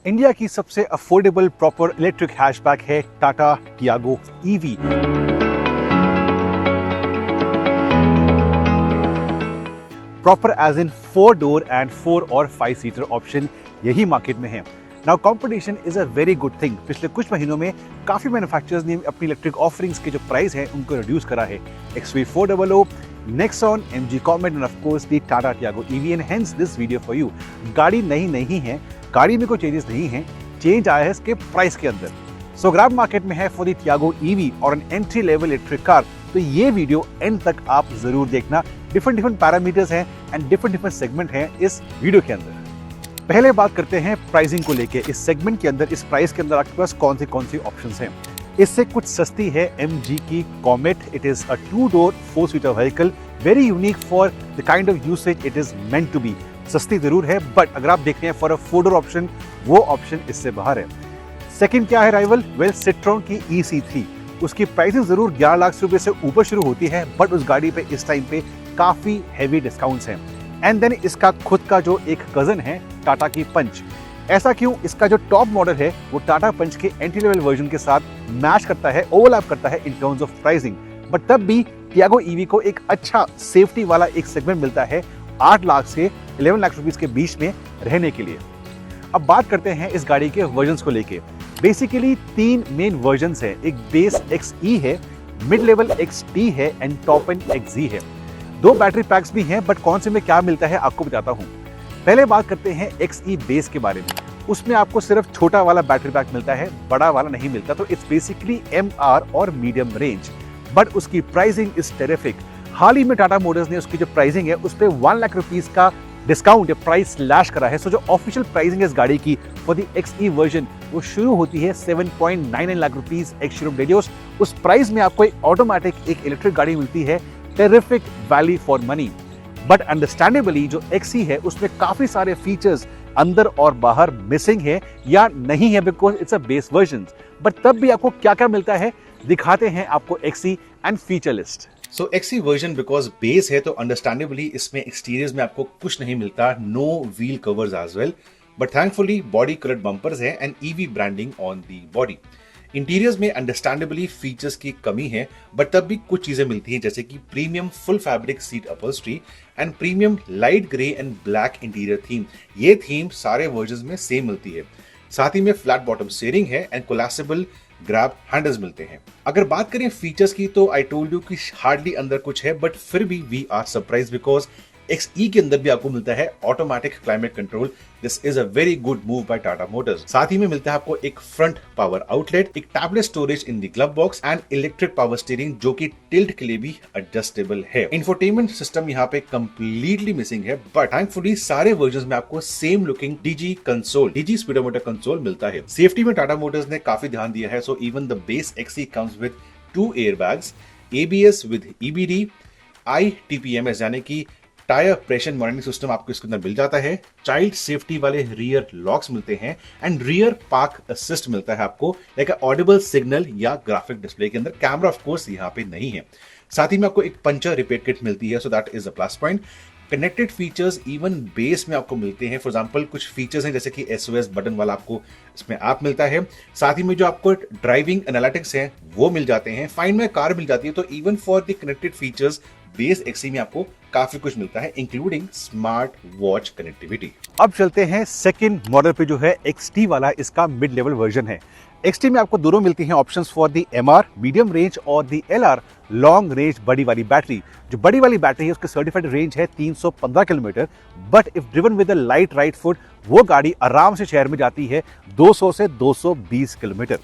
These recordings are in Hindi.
इंडिया की सबसे अफोर्डेबल प्रॉपर इलेक्ट्रिक हैचबैक है Tata Tiago EV. Proper as in 4 door and 4 और 5 सीटर ऑप्शन यही मार्केट में है। Now competition is a very good thing. पिछले कुछ महीनों में काफी मैन्युफैक्चरर्स ने अपनी इलेक्ट्रिक ऑफरिंग्स के जो प्राइस है उनको रिड्यूस करा है। XUV400, Nexon, MG Comet and of course the Tata Tiago EV and hence this video for you। गाड़ी नई नहीं है, गाड़ी में कोई चेंजेस नहीं है, चेंज आया है इसके प्राइस के अंदर। सो अगर आप मार्केट में है फॉर द टियागो ईवी और an entry level electric car तो ये वीडियो एंड तक आप जरूर देखना। डिफरेंट पैरामीटर्स हैं एंड डिफरेंट सेगमेंट हैं इस वीडियो के अंदर। पहले बात करते हैं प्राइसिंग को लेके। इस सेगमेंट के अंदर, इस प्राइस के अंदर आपके पास कौन सी ऑप्शंस हैं। इससे कुछ सस्ती है MG की Comet. It is a 2 door 4 seater vehicle, very unique for the kind of usage it is meant to be. सस्ती जरूर है बट अगर आप देखते हैं फॉर अ 4 डोर ऑप्शन, वो ऑप्शन इससे बाहर है। सेकंड क्या है राइवल? वेल, सिट्रॉन की EC3। उसकी प्राइसिंग जरूर 11 लाख रुपए से ऊपर शुरू होती है बट उस गाड़ी पे इस टाइम पे काफी हैवी डिस्काउंट्स हैं। एंड देन इसका खुद का जो एक कजन है टाटा की पंच। ऐसा क्यों? इसका जो टॉप मॉडल है वो टाटा पंच के एंट्री लेवल वर्जन के साथ मैच करता है, ओवरलैप करता है इन टर्म्स ऑफ प्राइसिंग। बट तब भी टियागो ईवी को एक अच्छा सेफ्टी वाला एक सेगमेंट मिलता है 8 लाख से 11 लाख रुपीस के बीच में रहने के लिए। अब बात करते हैं इस गाड़ी के वर्जन्स को लेके। बेसिकली 3 मेन वर्जन्स हैं। एक बेस XE है, मिड लेवल XT है एंड टॉप एंड XZ है। 2 बैटरी पैक्स भी हैं बट कौन से में क्या मिलता है आपको बताता हूं। पहले बात करते हैं XE बेस के बारे में। उसमें आपको सिर्फ छोटा वाला बैटरी पैक मिलता है, बड़ा वाला नहीं मिलता। तो इट्स बेसिकली MR और मीडियम रेंज बट उसकी प्राइसिंग इज टेरिफिक। हाल ही में टाटा मोटर्स ने उसकी जो प्राइसिंग है उस पर 1 लाख रुपीस का डिस्काउंट या प्राइस स्लैश करा है। सो जो ऑफिशियल प्राइसिंग है इस गाड़ी की फॉर द XE वर्जन वो शुरू होती है 7.99 लाख रुपीस एक्स-शोरूम रेडियोस। उस प्राइस में आपको एक ऑटोमेटिक एक इलेक्ट्रिक गाड़ी मिलती है। Terrific value for money. But understandably जो XE है उसमें काफी सारे फीचर्स अंदर और बाहर मिसिंग है या नहीं है because it's a base version. But तब भी आपको क्या क्या मिलता है दिखाते हैं आपको XE and feature list. So XE version because base है तो अंडरस्टैंडेबली इसमें एक्सटीरियर्स में आपको कुछ नहीं मिलता, no wheel covers as well, but thankfully body coloured bumpers है and EV branding on the body. Interiors में अंडरस्टैंडेबली फीचर्स की कमी है बट तब भी कुछ चीजें मिलती हैं जैसे कि premium full fabric seat upholstery and premium light grey and black interior theme. ये थीम सारे वर्जन्स में सेम मिलती है। साथ ही में फ्लैट बॉटम स्टीयरिंग है एंड कोलैप्सिबल ग्रैब हैंडल्स मिलते हैं। अगर बात करें फीचर्स की तो आई टोल्ड यू कि हार्डली अंदर कुछ है बट फिर भी we are surprise because XE के अंदर भी आपको मिलता है automatic climate control. This is a very good move by Tata Motors. साथ ही में मिलता है आपको एक फ्रंट पावर आउटलेट, एक tablet storage in the glove box and electric power steering जो कि टिल्ट के लिए भी एडजस्टेबल है। इंफोटेनमेंट सिस्टम यहाँ पे कंप्लीटली मिसिंग है बट थैंकफुली सारे वर्जन में आपको same looking DG speedometer console मिलता है। सेफ्टी में टाटा मोटर्स ने काफी ध्यान दिया है। So even the base XE comes with 2 airbags, ABS with EBD, ITPMS यानी कि टायर प्रेशर मॉनिटरिंग सिस्टम आपको इसके अंदर मिल जाता है। चाइल्ड सेफ्टी वाले रियर लॉक्स मिलते हैं एंड रियर पार्क असिस्ट मिलता है आपको लाइक ऑडिबल सिग्नल या ग्राफिक डिस्प्ले के अंदर। कैमरा ऑफ कोर्स यहाँ पे नहीं है। साथ ही में आपको एक पंचर रिपेयर किट मिलती है, so that is a plus point. Connected features even base में आपको मिलते हैं। फॉर एग्जांपल कुछ फीचर्स हैं जैसे कि SOS बटन वाला आपको इसमें ऐप मिलता है। साथ ही में जो आपको ड्राइविंग एनालिटिक्स है वो मिल जाते हैं। फाइंड माय कार मिल जाती है। तो even for the connected features base XE में आपको काफी कुछ मिलता है इंक्लूडिंग स्मार्ट वॉच कनेक्टिविटी। अब चलते हैं सेकंड मॉडल पे जो है XT वाला, इसका मिड लेवल वर्जन है। XT में आपको दोनों मिलती हैं options for the MR medium range और दी LR लॉन्ग रेंज बड़ी वाली बैटरी। जो बड़ी वाली बैटरी है उसकी सर्टिफाइड रेंज है 315 kilometre but if driven with a light right foot वो गाड़ी आराम से शहर में जाती है 200 से 220 किलोमीटर।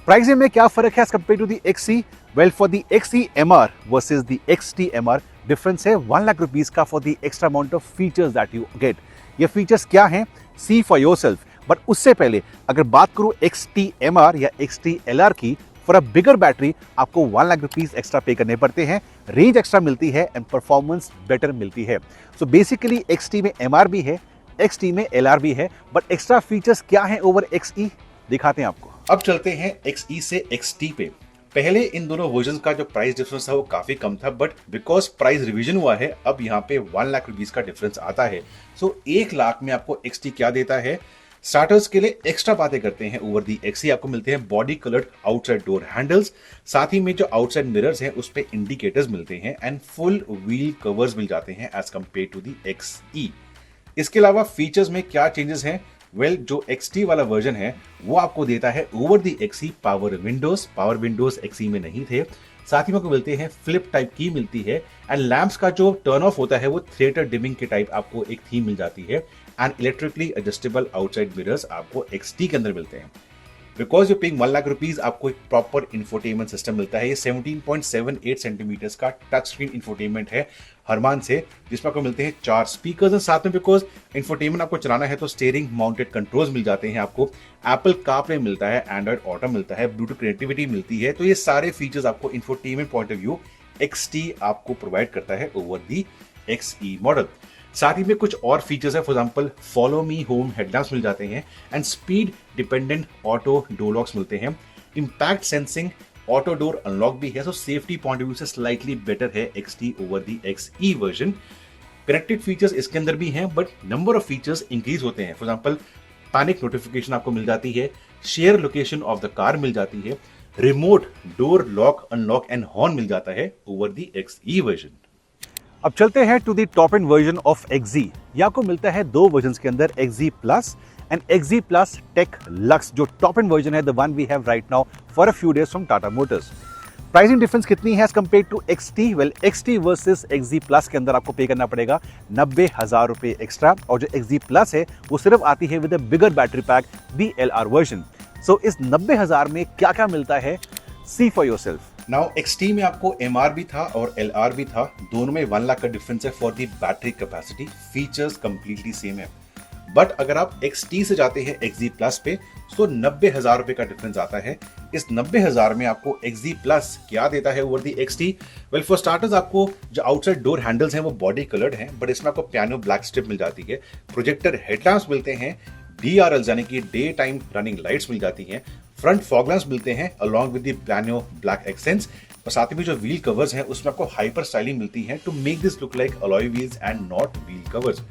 प्राइसिंग में क्या फर्क है as compare to the XE? Well, for the XE MR versus the XT MR difference है 1 लाख रुपीस का for the extra amount of features that you get. ये फीचर्स क्या हैं? सी फॉर योरसेल्फ। बट उससे पहले अगर बात करूं XT MR या XT LR की, फॉर अ बिगर बैटरी आपको 1 लाख रुपीस एक्स्ट्रा पे करने पड़ते हैं। रेंज एक्स्ट्रा मिलती है एंड परफॉर्मेंस बेटर मिलती है। सो बेसिकली XT में MR भी है, XT में LR भी है बट एक्स्ट्रा फीचर्स क्या हैं ओवर XE दिखाते हैं आपको। अब चलते हैं XE से XT पे। पहले इन दोनों वर्जन का जो प्राइस डिफरेंस था वो काफी कम था बट बिकॉज प्राइस रिवीजन हुआ है अब यहाँ पे 1 लाख रुपीस का डिफरेंस आता है। सो 1 लाख में आपको XT क्या देता है? स्टार्टर्स के लिए एक्स्ट्रा बातें करते हैं ओवर दी XE आपको मिलते हैं body coloured outside door handles, साथ ही में जो आउटसाइड मिरर्स हैं उस पे इंडिकेटर्स मिलते हैं एंड फुल व्हील कवर्स मिल जाते हैं as compare to the XE। इसके अलावा फीचर्स में क्या चेंजेस हैं? जो XT वाला वर्जन है वो आपको देता है over the XE power Windows XE में नहीं थे। साथ ही में आपको मिलते हैं फ्लिप टाइप की मिलती है एंड लैंप्स का जो टर्न ऑफ होता है वो थिएटर डिमिंग के टाइप आपको एक थीम मिल जाती है and electrically adjustable outside mirrors आपको XT के अंदर मिलते हैं। Because you paying 1 lakh rupees आपको एक प्रॉपर इंफोटेनमेंट सिस्टम मिलता है। ये 17.78 सेंटीमीटर्स का टच स्क्रीन इंफोटेनमेंट है हरमान से, जिसमें आपको मिलते हैं 4 स्पीकर्स एंड साथ में बिकॉज इंफोटेनमेंट आपको चलाना है तो स्टीयरिंग माउंटेड कंट्रोल्स मिल जाते हैं आपको, एप्पल कारप्ले मिलता है, एंड्रॉइड ऑटो मिलता है, ब्लूटूथ कनेक्टिविटी मिलती है। तो ये सारे फीचर्स आपको infotainment point of view XT आपको प्रोवाइड करता है ओवर दी XE मॉडल। साथ ही में कुछ और फीचर्स है, for example follow me home headlamps मिल जाते हैं and speed dependent auto door locks मिलते हैं। Impact sensing auto door unlock भी है, so safety point of view से स्लाइटली बेटर है XT over the XE version. Connected features इसके अंदर भी हैं but number of features increase होते हैं। फॉर एग्जांपल पैनिक नोटिफिकेशन आपको मिल जाती है, share location of the car मिल जाती है, remote door lock unlock and horn मिल जाता है ओवर दी XE वर्जन। अब चलते हैं to the top end version of XE। ये आपको मिलता है 2 वर्जन के अंदर, XE Plus and XE Plus Tech Lux। जो टॉप एंड वर्जन है, the one we have right now for a few days from Tata Motors. Pricing difference कितनी है as compare to XT? Well, XT versus XE Plus के अंदर आपको पे करना पड़ेगा 90,000 रुपए एक्स्ट्रा, और जो XE Plus है वो सिर्फ आती है with a bigger battery pack, the LR version. So इस 90,000 में क्या क्या मिलता है, see for yourself. Now XT में आपको MR भी था और LR भी था, दोनों में 1 लाख का डिफरेंस है for the battery capacity. Features completely same है, बट अगर आप XT से जाते हैं XE Plus पे तो 90,000 रुपए का डिफरेंस आता है। इस 90,000 में आपको XE Plus क्या देता है over the XT? Well, for starters आपको जो आउटसाइड डोर हैंडल्स हैं वो बॉडी कलर्ड हैं, बट इसमें आपको पियानो ब्लैक स्ट्रिप मिल जाती है, प्रोजेक्टर हेडलैम्प्स मिलते हैं, DRL यानी कि डे टाइम रनिंग लाइट्स मिल जाती हैं, फ्रंट फॉग लैम्प्स मिलते हैं along with the piano black accents, और साथ ही में जो व्हील कवर्स हैं उसमें आपको हाइपर स्टाइलिंग मिलती है to make this look like alloy wheels and not wheel covers.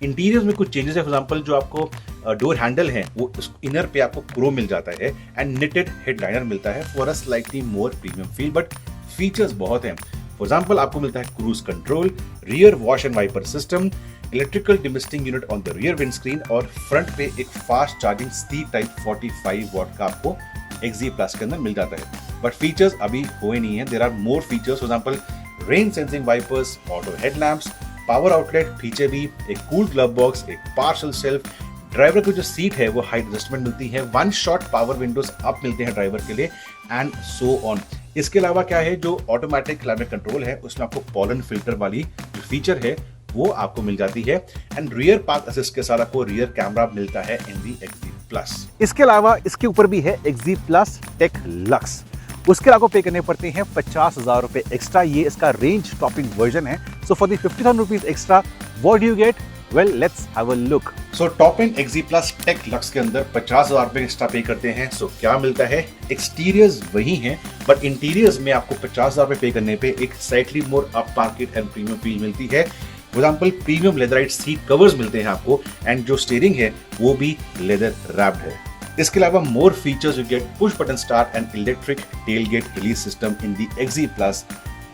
Interior में कुछ चेंजेस है, फॉर एग्जांपल जो आपको डोर हैंडल है वो इनर पे आपको क्रोम मिल जाता है एंड निटेड हेडलाइनर मिलता है for a slightly more premium feel, but features बहुत हैं। फॉर एग्जांपल आपको मिलता है cruise control, rear wash and wiper system, electrical demisting unit on the rear windscreen, और फ्रंट पे एक fast charging C type 45 watt का आपको XE Plus के अंदर मिल जाता है। बट फीचर्स अभी हुए नहीं है, there are more features, for example rain sensing wipers, auto headlamps, power outlet, पीछे भी एक कूल ग्लव बॉक्स, एक पार्सल सेल्फ, ड्राइवर की जो सीट है वो हाइट एडजस्टमेंट मिलती है, 1 शॉट पावर विंडोज अप मिलते हैं ड्राइवर के लिए एंड सो ऑन। इसके अलावा क्या है, जो ऑटोमेटिक क्लाइमेट कंट्रोल है उसमें आपको पॉलन फिल्टर वाली जो फीचर है वो आपको मिल जाती है एंड रियर पार्क असिस्ट के साथ आपको रियर कैमरा मिलता है इन दी XE Plus। इसके अलावा इसके ऊपर भी है XE Plus Tech Lux। उसके अलावा पे करने पड़ते हैं 50,000 रुपए एक्स्ट्रा। ये इसका रेंज टॉपिंग वर्जन है। So for the 50,000 rupees extra, what do you get? Well, let's have a look. So top and XE Plus Tech Lux के अंदर 50,000 रुपए एक्स्ट्रा पे करते हैं। सो क्या मिलता है? एक्सटीरियर्स वही हैं, बट इंटीरियर्स में आपको 50,000 रुपए पे करने पे एक slightly more up market and premium feel मिलती है। For example premium leatherette seat covers मिलते हैं आपको एंड जो स्टीयरिंग है वो भी लेदर रैप्ड है। इसके अलावा more features you get push button start and electric tailgate release system in the XE Plus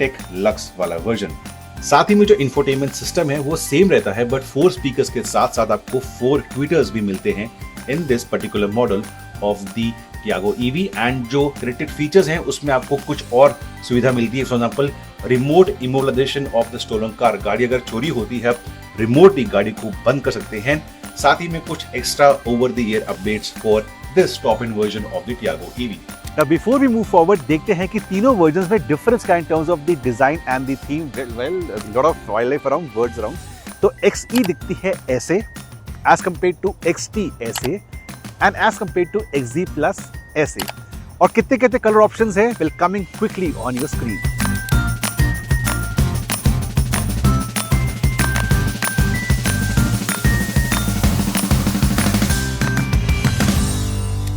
Tech Lux वाला वर्जन। साथ ही में जो इंफोटेनमेंट सिस्टम है वो सेम रहता है, बट 4 स्पीकर्स के साथ साथ आपको 4 ट्विटर्स भी मिलते हैं in this particular model of the Tiago EV। And जो कनेक्टेड फीचर्स हैं उसमें आपको कुछ और सुविधा मिलती है, for example remote immobilisation of the stolen car. गाड़ी अगर चोरी होती है आप रिमोटली गाड़ी को बंद कर सकते हैं। साथ ही में कुछ extra over the year updates for this top end version of the Tiago EV। Now before we move forward, देखते हैं कि तीनों वर्जन्स में डिफरेंस का in terms of the design and the theme. Well, lot of wild life around, words around. तो XE दिखती है ऐसे एज कंपेयर टू XT ऐसे and as compare to XE Plus ऐसे। और कितने कितने कलर ऑप्शंस हैं? Will coming quickly on your screen.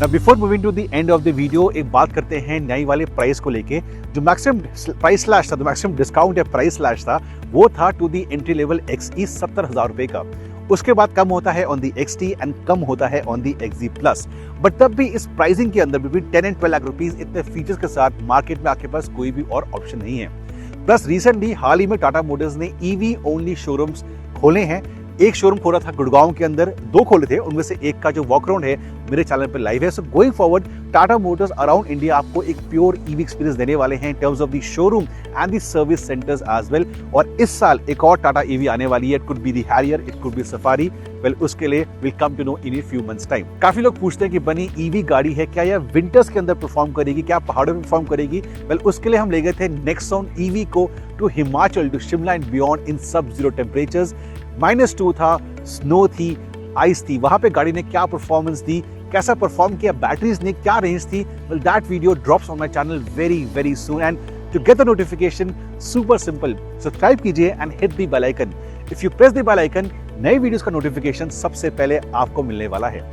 Now before moving to the end of the video, एक बात करते हैं नई वाले प्राइस को लेके। जो मैक्सिमम प्राइस स्लैश था, जो मैक्सिमम डिस्काउंट या प्राइस स्लैश था, वो था to the entry level XE 70,000 रुपए का। उसके बाद कम होता है ऑन दी XT एंड कम होता है on the XZ plus. But तब भी इस प्राइसिंग के अंदर बिटवीन 10 एंड 12 लाख रुपीस इतने फीचर्स के साथ मार्केट में आपके पास कोई भी और ऑप्शन नहीं है। प्लस रिसेंटली हाल ही में टाटा मोटर्स ने EV ओनली शोरूम्स खोले हैं। एक शोरूम खोला था गुड़गांव के अंदर, 2 खोले थे, उनमें से एक का जो वॉक अराउंड है मेरे चैनल पे लाइव है। So going forward Tata motors around India आपको एक प्योर EV एक्सपीरियंस देने वाले हैं in terms of the showroom and the service centres as well. और इस साल एक और टाटा EV आने वाली है, it could be the Harrier, it could be Safari. Well उसके लिए will come to know in a few months time. काफी लोग पूछते हैं कि बनी EV गाड़ी है, क्या यह विंटर्स के अंदर परफॉर्म करेगी, क्या पहाड़ों में परफॉर्म करेगी? वेल उसके लिए हम ले गए थे नेक्सॉन EV को to Himachal, to Shimla and beyond in sub zero temperatures. -2 था, स्नो थी, आइस थी, वहां पे गाड़ी ने क्या परफॉर्मेंस दी, कैसा परफॉर्म किया, बैटरीज ने क्या रेंज थी। Well that video drops on my channel very soon and to get the notification super simple, subscribe कीजिए and hit the bell icon. If you press the bell icon, नए वीडियोस का नोटिफिकेशन सबसे पहले आपको मिलने वाला है।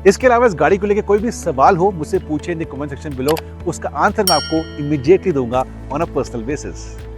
इसके अलावा इस गाड़ी को लेकर कोई भी सवाल हो मुझसे पूछे in the comment section below, उसका आंसर मैं आपको इमीडिएटली दूंगा ऑन अ पर्सनल बेसिस।